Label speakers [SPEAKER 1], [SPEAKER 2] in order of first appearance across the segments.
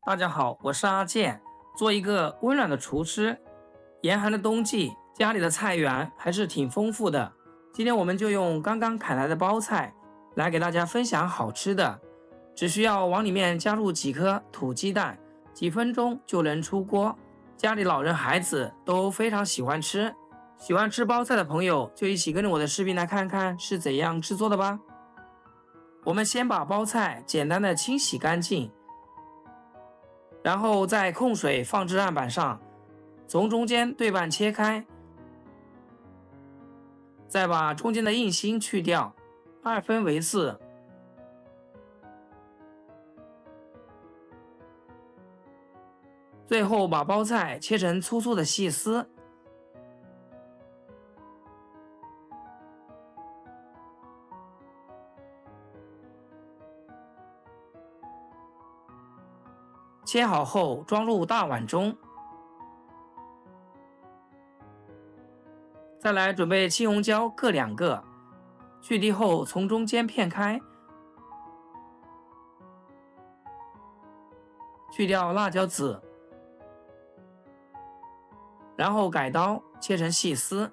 [SPEAKER 1] 大家好，我是阿健。做一个温暖的厨师，严寒的冬季，家里的菜园还是挺丰富的。今天我们就用刚刚砍来的包菜来给大家分享好吃的，只需要往里面加入几颗土鸡蛋，几分钟就能出锅。家里老人孩子都非常喜欢吃。喜欢吃包菜的朋友就一起跟着我的视频来看看是怎样制作的吧。我们先把包菜简单的清洗干净，然后在控水放置案板上，从中间对半切开，再把中间的硬芯去掉，二分为四。最后把包菜切成粗粗的细丝，切好后装入大碗中。再来准备青红椒各2个，去蒂后从中间片开，去掉辣椒籽，然后改刀切成细丝。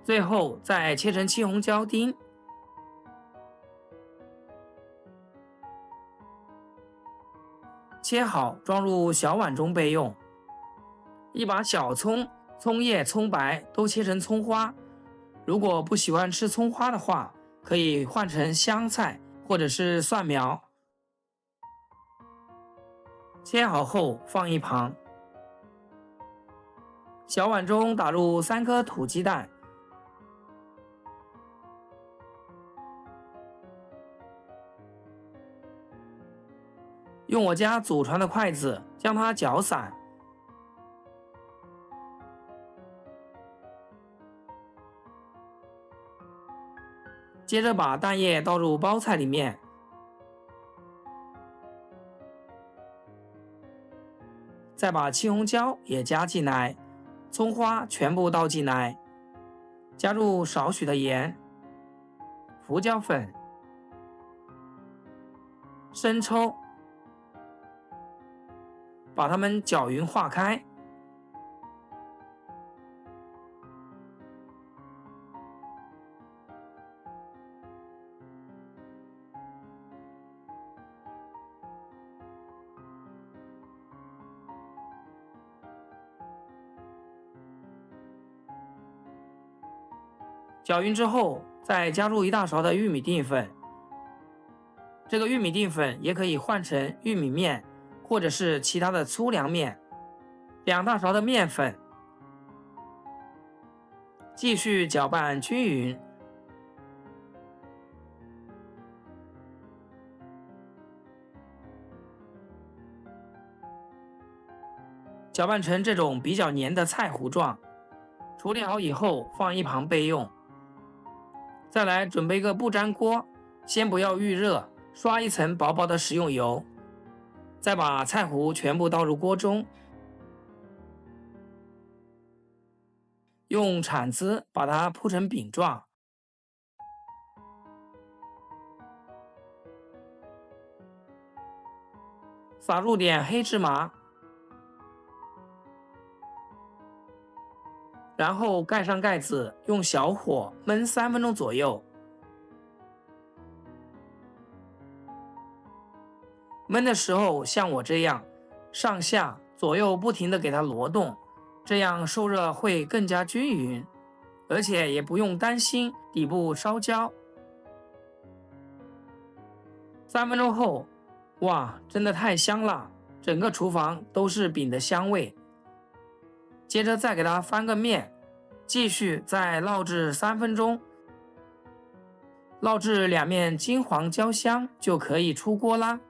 [SPEAKER 1] 最后再切成青红椒丁，切好装入小碗中备用。一把小葱，葱叶、葱白都切成葱花。如果不喜欢吃葱花的话，可以换成香菜或者是蒜苗。切好后放一旁。小碗中打入3颗土鸡蛋，用我家祖传的筷子将它搅散，接着把蛋液倒入包菜里面，再把青红椒也加进来，葱花全部倒进来，加入少许的盐、胡椒粉、生抽，把它们搅匀化开。搅匀之后，再加入1大勺的玉米淀粉。这个玉米淀粉也可以换成玉米面，或者是其他的粗粮面。2大勺的面粉，继续搅拌均匀。搅拌成这种比较黏的菜糊状，处理好以后放一旁备用。再来准备个不粘锅，先不要预热，刷一层薄薄的食用油，再把菜糊全部倒入锅中，用铲子把它铺成饼状，撒入点黑芝麻，然后盖上盖子，用小火焖3分钟左右。焖的时候像我这样，上下左右不停地给它挪动，这样受热会更加均匀，而且也不用担心底部烧焦。3分钟后，哇，真的太香了，整个厨房都是饼的香味。接着再给它翻个面，继续再烙制3分钟，烙至2面金黄焦香就可以出锅啦。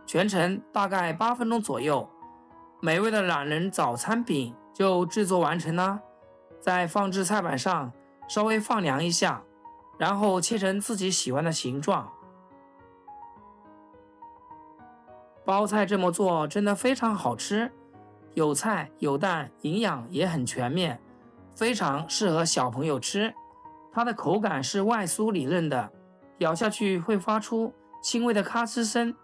[SPEAKER 1] 全程大概8分钟左右，美味的懒人早餐饼就制作完成啦。在放置菜板上稍微放凉一下，然后切成自己喜欢的形状。包菜这么做真的非常好吃，有菜有蛋，营养也很全面，非常适合小朋友吃。它的口感是外酥里嫩的，咬下去会发出轻微的咔吱声，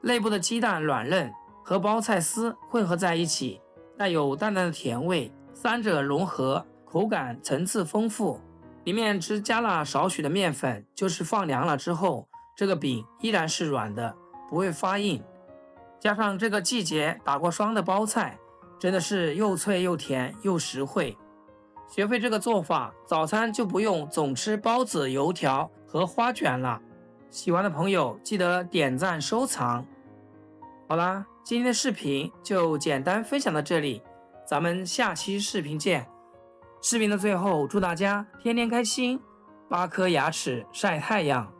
[SPEAKER 1] 内部的鸡蛋软嫩，和包菜丝混合在一起，带有淡淡的甜味，三者融合，口感层次丰富。里面只加了少许的面粉，就是放凉了之后，这个饼依然是软的，不会发硬。加上这个季节打过霜的包菜，真的是又脆又甜又实惠。学会这个做法，早餐就不用总吃包子、油条和花卷了。喜欢的朋友记得点赞收藏。好啦，今天的视频就简单分享到这里，咱们下期视频见。视频的最后，祝大家天天开心，8颗牙齿晒太阳。